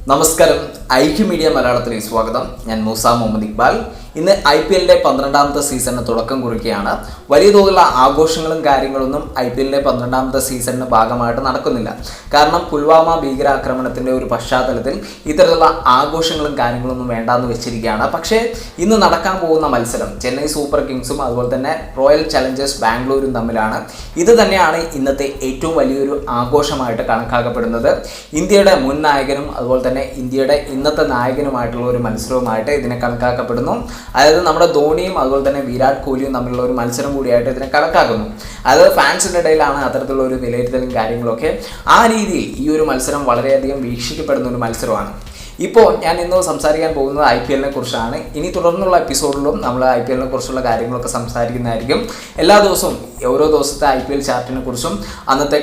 നമസ്കാരം, ഐക്യ മീഡിയ മലയാളത്തിലേക്ക് സ്വാഗതം. ഞാൻ മൂസ മുഹമ്മദ് ഇക്ബാൽ. ഇന്ന് IPLന്റെ 12ാമത്തെ സീസണിന് തുടക്കം കുറിക്കുകയാണ്. വലിയ തോതിലുള്ള ആഘോഷങ്ങളും കാര്യങ്ങളൊന്നും IPLന്റെ 12ാമത്തെ സീസണിന് ഭാഗമായിട്ട് നടക്കുന്നില്ല. കാരണം പുൽവാമ ഭീകരാക്രമണത്തിൻ്റെ ഒരു പശ്ചാത്തലത്തിൽ ഇത്തരത്തിലുള്ള ആഘോഷങ്ങളും കാര്യങ്ങളൊന്നും വേണ്ടാന്ന് വെച്ചിരിക്കുകയാണ്. പക്ഷേ ഇന്ന് നടക്കാൻ പോകുന്ന മത്സരം ചെന്നൈ സൂപ്പർ കിങ്സും അതുപോലെ തന്നെ റോയൽ ചലഞ്ചേഴ്സ് ബാംഗ്ലൂരും തമ്മിലാണ്. ഇത് തന്നെയാണ് ഇന്നത്തെ ഏറ്റവും വലിയൊരു ആഘോഷമായിട്ട് കണക്കാക്കപ്പെടുന്നത്. ഇന്ത്യയുടെ മുൻ നായകനും അതുപോലെ തന്നെ ഇന്ത്യയുടെ ഇന്നത്തെ നായകനുമായിട്ടുള്ള ഒരു മത്സരവുമായിട്ട് ഇതിനെ കണക്കാക്കപ്പെടുന്നു. അതായത് നമ്മുടെ ധോണിയും അതുപോലെ തന്നെ വിരാട് കോഹ്ലിയും തമ്മിലുള്ള ഒരു മത്സരം കൂടിയായിട്ട് ഇതിനെ കണക്കാക്കുന്നു. അതായത് ഫാൻസിൻ്റെ ഇടയിലാണ് അത്തരത്തിലുള്ള ഒരു വിലയിരുത്തലും കാര്യങ്ങളൊക്കെ. ആ രീതിയിൽ ഈ ഒരു മത്സരം വളരെയധികം വീക്ഷിക്കപ്പെടുന്ന ഒരു മത്സരമാണ്. ഇപ്പോൾ ഞാൻ ഇന്ന് സംസാരിക്കാൻ പോകുന്നത് IPLനെ കുറിച്ചാണ്. ഇനി തുടർന്നുള്ള എപ്പിസോഡിലും നമ്മൾ IPLനെ കുറിച്ചുള്ള കാര്യങ്ങളൊക്കെ സംസാരിക്കുന്നതായിരിക്കും. എല്ലാ ദിവസവും ഓരോ ദിവസത്തെ IPL ചാർട്ടിനെ കുറിച്ചും അന്നത്തെ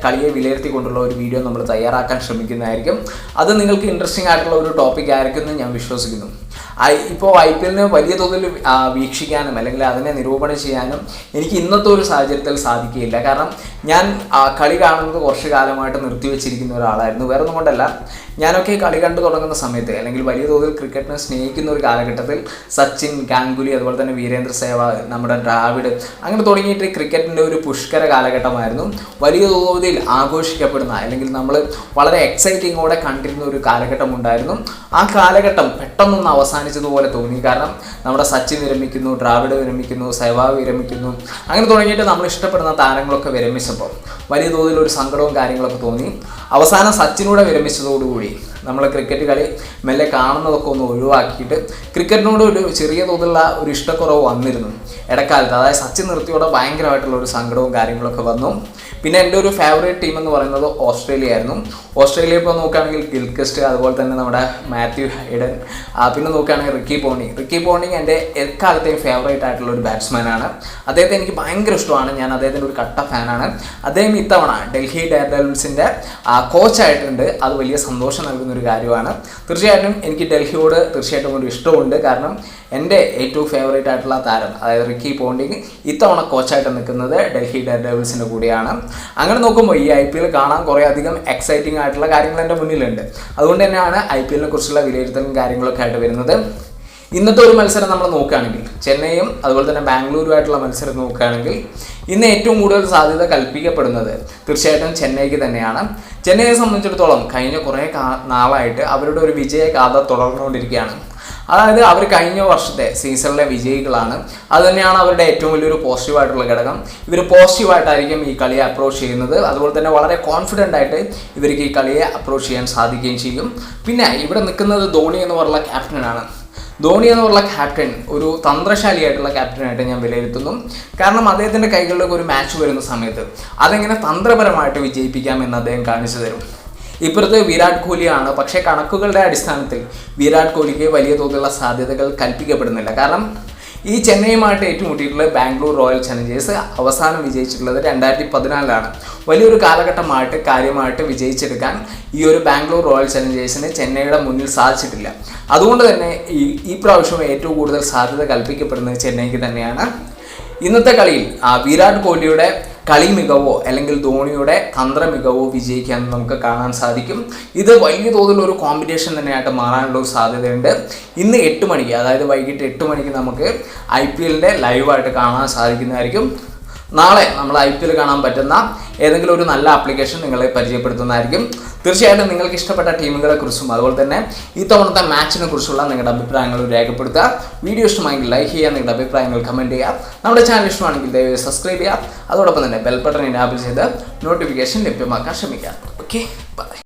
കളിയെ വിലയിരുത്തിക്കൊണ്ടുള്ള ഒരു വീഡിയോ നമ്മൾ തയ്യാറാക്കാൻ ശ്രമിക്കുന്നതായിരിക്കും. അത് നിങ്ങൾക്ക് ഇൻട്രസ്റ്റിംഗ് ആയിട്ടുള്ള ഒരു ടോപ്പിക് ആയിരിക്കും എന്ന് ഞാൻ വിശ്വസിക്കുന്നു. ഇപ്പോൾ IPLനെ വലിയ തോതിൽ വീക്ഷിക്കാനും അല്ലെങ്കിൽ അതിനെ നിരൂപണം ചെയ്യാനും എനിക്ക് ഇന്നത്തെ ഒരു സാഹചര്യത്തിൽ സാധിക്കുകയില്ല. കാരണം ഞാൻ കളി കാണുന്നത് കുറച്ച് കാലമായിട്ട് നിർത്തിവെച്ചിരിക്കുന്ന ഒരാളായിരുന്നു. വേറെ ഒന്നും കൊണ്ടല്ല, ഞാനൊക്കെ കളി കണ്ടു തുടങ്ങുന്ന സമയത്ത് അല്ലെങ്കിൽ വലിയ തോതിൽ ക്രിക്കറ്റിനെ സ്നേഹിക്കുന്ന ഒരു കാലഘട്ടത്തിൽ സച്ചിൻ, ഗാംഗുലി, അതുപോലെ തന്നെ വീരേന്ദ്ര സേവാഗ്, നമ്മുടെ ദ്രാവിഡ്, അങ്ങനെ തുടങ്ങിയിട്ട് ക്രിക്കറ്റിൻ്റെ ഒരു പുഷ്കര കാലഘട്ടമായിരുന്നു. വലിയ തോതിൽ ആഘോഷിക്കപ്പെടുന്ന അല്ലെങ്കിൽ നമ്മൾ വളരെ എക്സൈറ്റിങ്ങോടെ കണ്ടിരുന്ന ഒരു കാലഘട്ടം ഉണ്ടായിരുന്നു. ആ കാലഘട്ടം പെട്ടെന്നൊന്ന് അവസാനിച്ചതുപോലെ തോന്നി. കാരണം നമ്മുടെ സച്ചിൻ വിരമിക്കുന്നു, ദ്രാവിഡ് വിരമിക്കുന്നു, സേവാഗ് വിരമിക്കുന്നു, അങ്ങനെ തുടങ്ങിയിട്ട് നമ്മൾ ഇഷ്ടപ്പെടുന്ന താരങ്ങളൊക്കെ വിരമിച്ചപ്പോൾ വലിയ തോതിലൊരു സങ്കടവും കാര്യങ്ങളൊക്കെ തോന്നി. അവസാനം സച്ചിനൂടെ വിരമിച്ചതോടുകൂടി നമ്മൾ ക്രിക്കറ്റ് കളി മെല്ലെ കാണുന്നതൊക്കെ ഒന്ന് ഒഴിവാക്കിയിട്ട് ക്രിക്കറ്റിനോട് ഒരു ചെറിയ തോതിലുള്ള ഒരു ഇഷ്ടക്കുറവ് വന്നിരുന്നു ഇടക്കാലത്ത്. അതായത് സച്ചിൻ നിർത്തിയോടെ ഭയങ്കരമായിട്ടുള്ള ഒരു സങ്കടവും കാര്യങ്ങളൊക്കെ വന്നു. പിന്നെ എൻ്റെ ഒരു ഫേവറേറ്റ് ടീം എന്ന് പറയുന്നത് ഓസ്ട്രേലിയ ആയിരുന്നു. ഓസ്ട്രേലിയ ഇപ്പോൾ നോക്കുകയാണെങ്കിൽ ഗിൽക്രിസ്റ്റ്, അതുപോലെ തന്നെ നമ്മുടെ മാത്യു ഹൈഡൻ, പിന്നെ നോക്കുകയാണെങ്കിൽ റിക്കി പോണ്ടിങ് എൻ്റെ എക്കാലത്തെയും ഫേവറേറ്റ് ആയിട്ടുള്ള ഒരു ബാറ്റ്സ്മാനാണ്. അദ്ദേഹത്തെ എനിക്ക് ഭയങ്കര ഇഷ്ടമാണ്. ഞാൻ അദ്ദേഹത്തിൻ്റെ ഒരു കട്ട ഫാനാണ്. അദ്ദേഹം ഇത്തവണ ഡൽഹി ഡെയർഡെവിൾസിൻ്റെ കോച്ചായിട്ടുണ്ട്. അത് വലിയ സന്തോഷം നൽകുന്ന ഒരു കാര്യമാണ്. തീർച്ചയായിട്ടും എനിക്ക് ഡൽഹിയോട് തീർച്ചയായിട്ടും ഒരു ഇഷ്ടമുണ്ട്. കാരണം എൻ്റെ ഏറ്റവും ഫേവറേറ്റ് ആയിട്ടുള്ള താരം അതായത് റിക്കി പോണ്ടിങ് ഇത്തവണ കോച്ചായിട്ട് നിൽക്കുന്നത് ഡൽഹി ഡെയർഡെവിൾസിൻ്റെ കൂടെയാണ്. അങ്ങനെ നോക്കുമ്പോൾ ഈ IPL കാണാൻ കുറേ അധികം എക്സൈറ്റിംഗ് ആയിട്ടുള്ള കാര്യങ്ങൾ എൻ്റെ മുന്നിലുണ്ട്. അതുകൊണ്ട് തന്നെയാണ് IPLനെ കുറിച്ചുള്ള വിലയിരുത്തലും കാര്യങ്ങളൊക്കെ ആയിട്ട് വരുന്നത്. ഇന്നത്തെ ഒരു മത്സരം നമ്മൾ നോക്കുകയാണെങ്കിൽ ചെന്നൈയും അതുപോലെ തന്നെ ബാംഗ്ലൂരുമായിട്ടുള്ള മത്സരം നോക്കുകയാണെങ്കിൽ ഇന്ന് ഏറ്റവും കൂടുതൽ സാധ്യത കൽപ്പിക്കപ്പെടുന്നത് തീർച്ചയായിട്ടും ചെന്നൈക്ക് തന്നെയാണ്. ചെന്നൈയെ സംബന്ധിച്ചിടത്തോളം കഴിഞ്ഞ കുറേ നാളായിട്ട് അവരുടെ ഒരു വിജയഗാഥ തുടർന്നുകൊണ്ടിരിക്കുകയാണ്. അതായത് അവർ കഴിഞ്ഞ വർഷത്തെ സീസണിലെ വിജയികളാണ്. അതുതന്നെയാണ് അവരുടെ ഏറ്റവും വലിയൊരു പോസിറ്റീവായിട്ടുള്ള ഘടകം. ഇവർ പോസിറ്റീവായിട്ടായിരിക്കും ഈ കളിയെ അപ്രോച്ച് ചെയ്യുന്നത്. അതുപോലെ തന്നെ വളരെ കോൺഫിഡൻ്റ് ആയിട്ട് ഇവർക്ക് ഈ കളിയെ അപ്രോച്ച് ചെയ്യാൻ സാധിക്കുകയും ചെയ്യും. പിന്നെ ഇവിടെ നിൽക്കുന്നത് ധോണി എന്ന് പറയുന്ന ക്യാപ്റ്റനാണ്. ധോണി എന്ന് പറഞ്ഞ ക്യാപ്റ്റൻ ഒരു തന്ത്രശാലിയായിട്ടുള്ള ക്യാപ്റ്റനായിട്ട് ഞാൻ വിലയിരുത്തുന്നു. കാരണം അദ്ദേഹത്തിൻ്റെ കൈകളിലേക്ക് ഒരു മാച്ച് വരുന്ന സമയത്ത് അതെങ്ങനെ തന്ത്രപരമായിട്ട് വിജയിപ്പിക്കാമെന്ന് അദ്ദേഹം കാണിച്ചു തരും. ഇപ്പുറത്ത് വിരാട് കോഹ്ലിയാണ്. പക്ഷേ കണക്കുകളുടെ അടിസ്ഥാനത്തിൽ വിരാട് കോഹ്ലിക്ക് വലിയ തോതിലുള്ള സാധ്യതകൾ കൽപ്പിക്കപ്പെടുന്നില്ല. കാരണം ഈ ചെന്നൈയുമായിട്ട് ഏറ്റുമുട്ടിയിട്ടുള്ളത് ബാംഗ്ലൂർ റോയൽ ചലഞ്ചേഴ്സ് അവസാനം വിജയിച്ചിട്ടുള്ളത് 2014 വലിയൊരു കാലഘട്ടമായിട്ട് കാര്യമായിട്ട് വിജയിച്ചെടുക്കാൻ ഈ ഒരു ബാംഗ്ലൂർ റോയൽ ചലഞ്ചേഴ്സിന് ചെന്നൈയുടെ മുന്നിൽ സാധിച്ചിട്ടില്ല. അതുകൊണ്ട് തന്നെ ഈ പ്രാവശ്യം ഏറ്റവും കൂടുതൽ സാധ്യത കൽപ്പിക്കപ്പെടുന്നത് ചെന്നൈക്ക് തന്നെയാണ്. ഇന്നത്തെ കളിയിൽ വിരാട് കോഹ്ലിയുടെ കളി മികവോ അല്ലെങ്കിൽ ധോണിയുടെ തന്ത്ര മികവോ വിജയിക്കാൻ നമുക്ക് കാണാൻ സാധിക്കും. ഇത് വലിയ തോതിലൊരു കോമ്പറ്റീഷൻ തന്നെയായിട്ട് മാറാനുള്ള ഒരു സാധ്യതയുണ്ട്. ഇന്ന് 8 മണിക്ക്, അതായത് വൈകിട്ട് 8 മണിക്ക് നമുക്ക് IPLന്റെ ലൈവായിട്ട് കാണാൻ സാധിക്കുന്നതായിരിക്കും. നാളെ നമ്മൾ IPL കാണാൻ പറ്റുന്ന ഏതെങ്കിലും ഒരു നല്ല ആപ്ലിക്കേഷൻ നിങ്ങളെ പരിചയപ്പെടുത്തുന്നതായിരിക്കും. തീർച്ചയായിട്ടും നിങ്ങൾക്ക് ഇഷ്ടപ്പെട്ട ടീമുകളെ കുറിച്ചും അതുപോലെ തന്നെ ഈ തവണത്തെ മാച്ചിനെ കുറിച്ചുള്ള നിങ്ങളുടെ അഭിപ്രായങ്ങൾ രേഖപ്പെടുത്തുക. വീഡിയോ ഇഷ്ടമായെങ്കിൽ ലൈക്ക് ചെയ്യുക, നിങ്ങളുടെ അഭിപ്രായങ്ങൾ കമൻറ്റ് ചെയ്യുക. നമ്മുടെ ചാനൽ ഇഷ്ടമാണെങ്കിൽ ദയവായി സബ്സ്ക്രൈബ് ചെയ്യുക. അതോടൊപ്പം തന്നെ ബെൽ ബട്ടൺ എനാബിൾ ചെയ്ത് നോട്ടിഫിക്കേഷൻ ലഭ്യമാക്കാൻ ശ്രമിക്കുക. Okay, by.